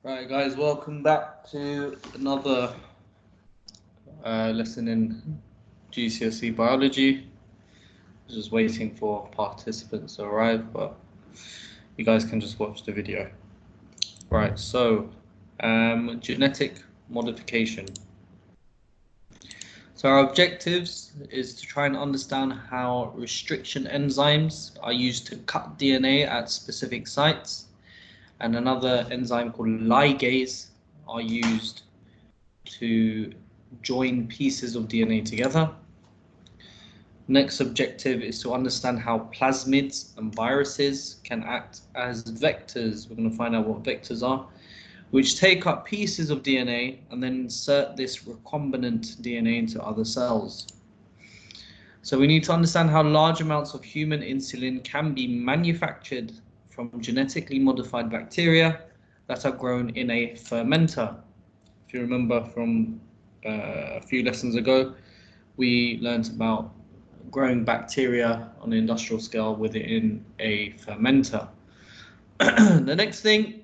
Right, guys, welcome back to another lesson in GCSE biology. Just waiting for participants to arrive, but you guys can just watch the video. Right, so genetic modification. So our objectives is to try and understand how restriction enzymes are used to cut DNA at specific sites, and another enzyme called ligase are used to join pieces of DNA together. Next objective is to understand how plasmids and viruses can act as vectors. We're going to find out what vectors are, which take up pieces of DNA and then insert this recombinant DNA into other cells. So we need to understand how large amounts of human insulin can be manufactured from genetically modified bacteria that are grown in a fermenter. If you remember from a few lessons ago, we learned about growing bacteria on an industrial scale within a fermenter. The next thing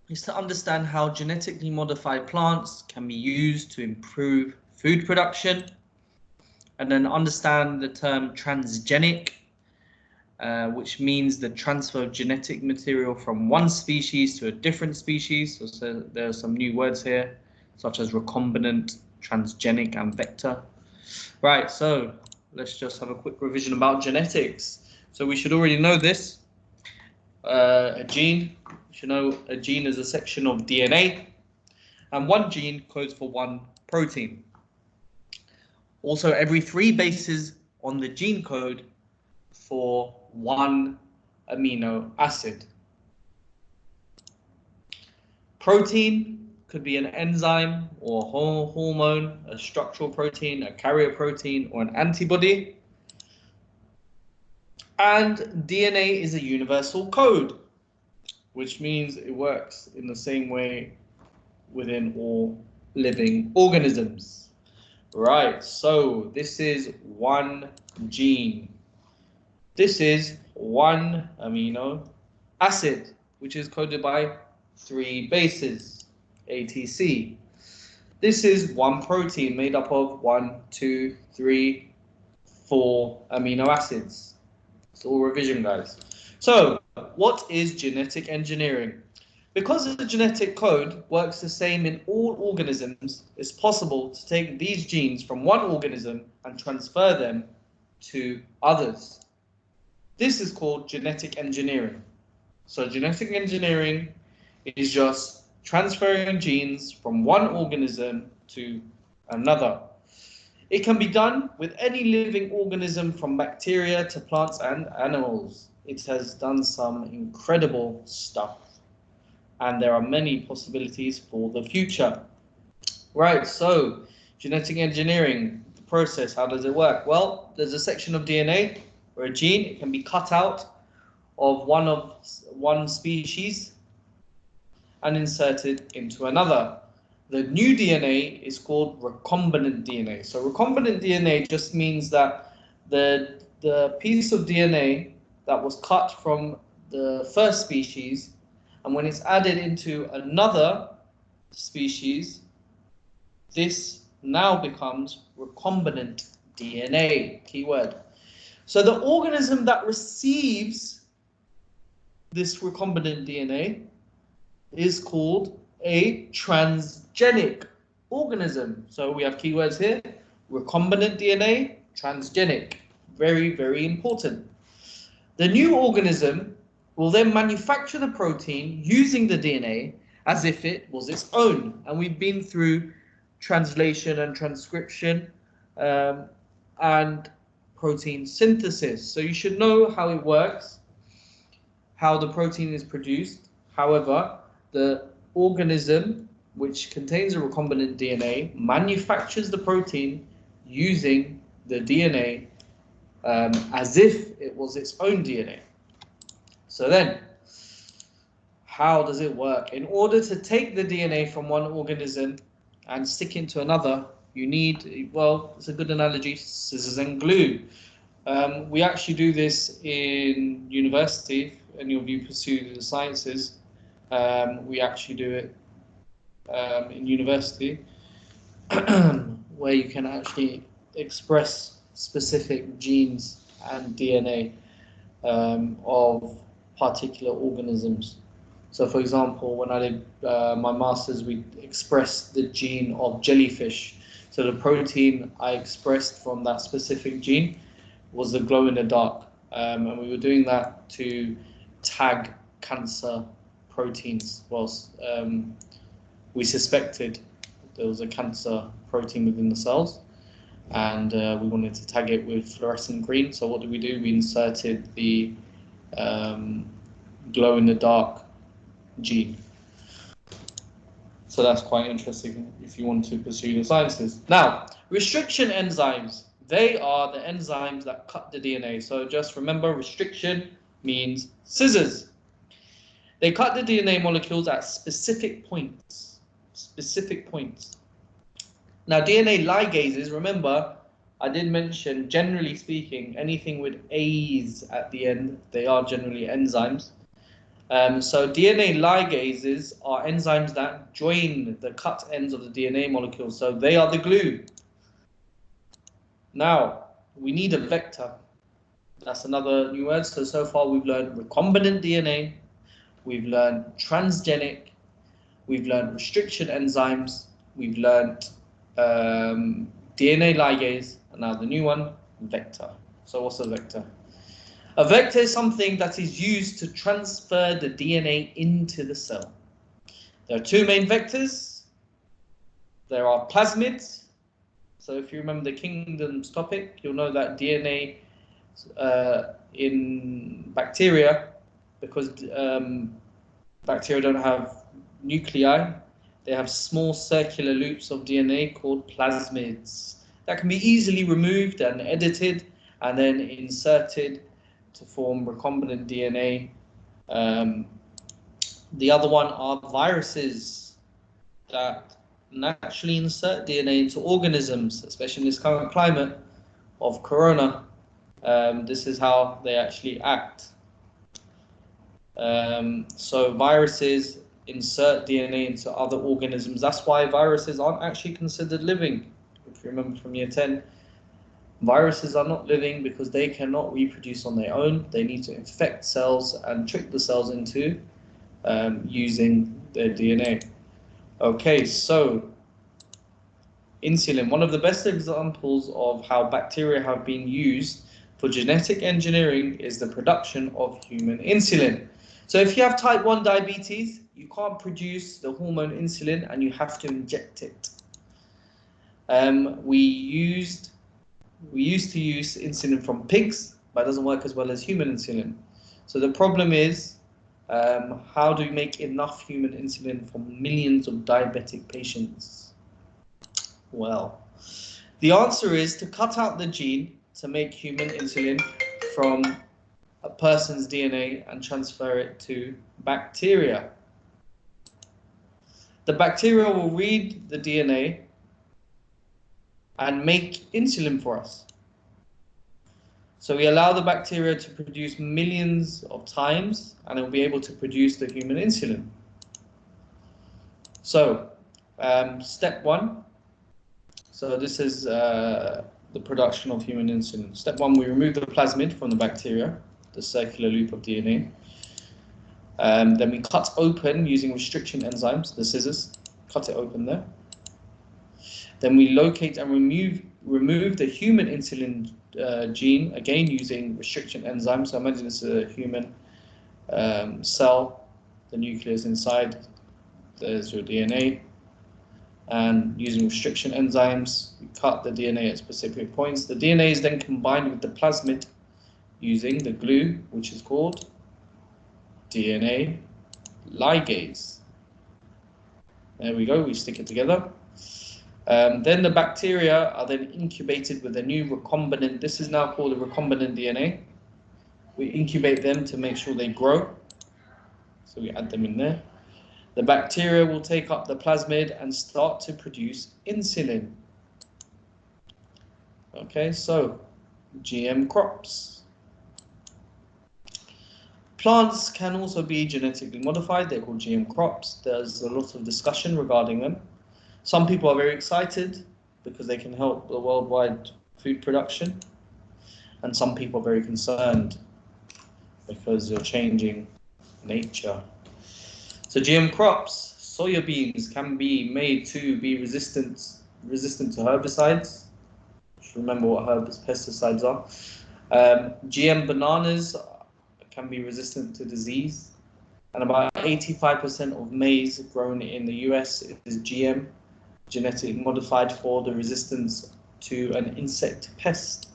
is to understand how genetically modified plants can be used to improve food production, and then understand the term transgenic, which means the transfer of genetic material from one species to a different species. So there are some new words here, such as recombinant, transgenic, and vector. Right, so let's just have a quick revision about genetics. So we should already know this. A gene, you should know a gene is a section of DNA, and one gene codes for one protein. Also, every 3 bases on the gene code for one amino acid. Protein could be an enzyme or hormone, a structural protein, a carrier protein, or an antibody. And DNA is a universal code, which means it works in the same way within all living organisms. Right, so this is one gene. This is one amino acid, which is coded by 3 bases, ATC. This is one protein made up of 1, 2, 3, 4 amino acids. It's all revision, guys. So, what is genetic engineering? Because the genetic code works the same in all organisms, it's possible to take these genes from one organism and transfer them to others. This is called genetic engineering. So genetic engineering is just transferring genes from one organism to another. It can be done with any living organism, from bacteria to plants and animals. It has done some incredible stuff, and there are many possibilities for the future. Right, so genetic engineering, the process, how does it work? Well, there's a section of DNA or a gene. It can be cut out of one species and inserted into another. The new DNA is called recombinant DNA. So recombinant DNA just means that the piece of DNA that was cut from the first species, and when it's added into another species, this now becomes recombinant DNA, keyword. So the organism that receives this recombinant DNA is called a transgenic organism. So we have keywords here: recombinant DNA, transgenic. Very, very important. The new organism will then manufacture the protein using the DNA as if it was its own. And we've been through translation and transcription and protein synthesis. So you should know how it works, how the protein is produced. However, the organism which contains a recombinant DNA manufactures the protein using the DNA as if it was its own DNA. So then, how does it work? In order to take the DNA from one organism and stick it into another, you need, well, it's a good analogy, scissors and glue. We actually do this in university. If any of you pursue the sciences, we actually do it in university, where you can actually express specific genes and DNA of particular organisms. So, for example, when I did my master's, we expressed the gene of jellyfish. So the protein I expressed from that specific gene was the glow in the dark, and we were doing that to tag cancer proteins. Whilst we suspected there was a cancer protein within the cells, and we wanted to tag it with fluorescent green. So what did we do? We inserted the glow in the dark gene. So that's quite interesting if you want to pursue the sciences. Now, restriction enzymes. They are the enzymes that cut the DNA. So just remember, restriction means scissors. They cut the DNA molecules at specific points. Specific points. Now, DNA ligases, remember, I did mention, generally speaking, anything with A's at the end, they are generally enzymes. So DNA ligases are enzymes that join the cut ends of the DNA molecules. So they are the glue. Now, we need a vector. That's another new word. So far we've learned recombinant DNA, we've learned transgenic, we've learned restriction enzymes, we've learned DNA ligase, and now the new one, vector. So what's a vector? A vector is something that is used to transfer the DNA into the cell. There are two main vectors. There are plasmids. So if you remember the kingdoms topic, you'll know that DNA in bacteria, because bacteria don't have nuclei, they have small circular loops of DNA called plasmids that can be easily removed and edited and then inserted to form recombinant DNA. The other one are viruses that naturally insert DNA into organisms, especially in this current climate of corona. This is how they actually act. So viruses insert DNA into other organisms. That's why viruses aren't actually considered living. If you remember from year 10, viruses are not living because they cannot reproduce on their own. They need to infect cells and trick the cells into using their DNA. Okay, so insulin, one of the best examples of how bacteria have been used for genetic engineering is the production of human insulin. So if you have type 1 diabetes, you can't produce the hormone insulin and you have to inject it. We used to use insulin from pigs, but it doesn't work as well as human insulin. So the problem is, how do we make enough human insulin for millions of diabetic patients? Well, the answer is to cut out the gene to make human insulin from a person's DNA and transfer it to bacteria. The bacteria will read the DNA and make insulin for us. So we allow the bacteria to produce millions of times and it will be able to produce the human insulin. So step 1. So this is the production of human insulin. Step 1, we remove the plasmid from the bacteria, the circular loop of DNA. Then we cut open using restriction enzymes, the scissors, cut it open there. Then we locate and remove the human insulin gene, again using restriction enzymes. So imagine this is a human cell, the nucleus inside, there's your DNA. And using restriction enzymes, we cut the DNA at specific points. The DNA is then combined with the plasmid using the glue, which is called DNA ligase. There we go, we stick it together. Then the bacteria are then incubated with a new recombinant. This is now called a recombinant DNA. We incubate them to make sure they grow. So we add them in there. The bacteria will take up the plasmid and start to produce insulin. Okay, so GM crops. Plants can also be genetically modified. They're called GM crops. There's a lot of discussion regarding them. Some people are very excited because they can help the worldwide food production. And some people are very concerned because you're changing nature. So GM crops, soya beans can be made to be resistant to herbicides. Just remember what pesticides are. GM bananas can be resistant to disease, and about 85% of maize grown in the US is GM, genetically modified for the resistance to an insect pest.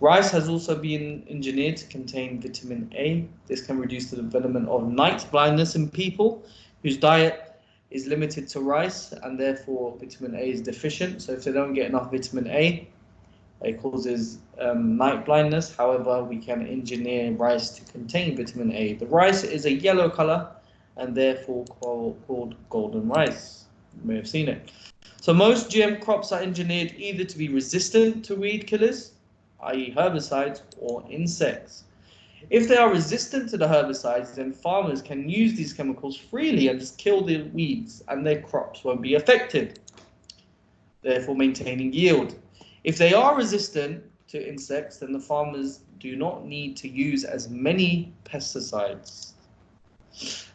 Rice has also been engineered to contain vitamin A. This can reduce the development of night blindness in people whose diet is limited to rice and therefore vitamin A is deficient. So if they don't get enough vitamin A, it causes night blindness. However, we can engineer rice to contain vitamin A. The rice is a yellow color and therefore called golden rice. You may have seen it. So most GM crops are engineered either to be resistant to weed killers, i.e. herbicides, or insects. If they are resistant to the herbicides, then farmers can use these chemicals freely and just kill the weeds and their crops won't be affected, therefore maintaining yield. If they are resistant to insects, then the farmers do not need to use as many pesticides.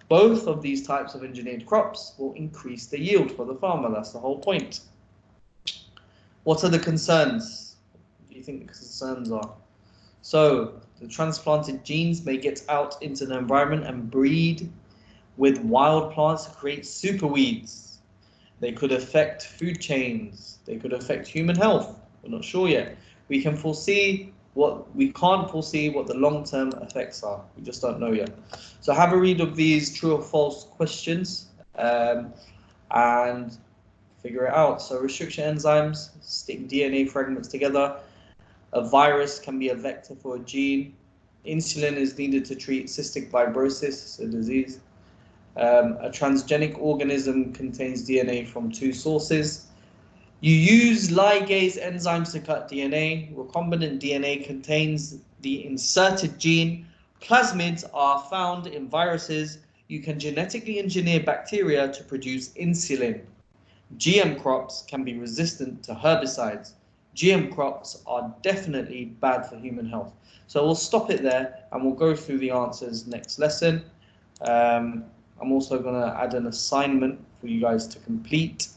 Both of these types of engineered crops will increase the yield for the farmer. That's the whole point. What are the concerns? What do you think the concerns are? So, the transplanted genes may get out into the environment and breed with wild plants to create superweeds. They could affect food chains. They could affect human health. We're not sure yet. We can't foresee what the long-term effects are. We just don't know yet. So have a read of these true or false questions and figure it out. So restriction enzymes stick DNA fragments together. A virus can be a vector for a gene. Insulin is needed to treat cystic fibrosis, a disease. A transgenic organism contains DNA from two sources. You use ligase enzymes to cut DNA. Recombinant DNA contains the inserted gene. Plasmids are found in viruses. You can genetically engineer bacteria to produce insulin. GM crops can be resistant to herbicides. GM crops are definitely bad for human health. So we'll stop it there and we'll go through the answers next lesson. I'm also going to add an assignment for you guys to complete.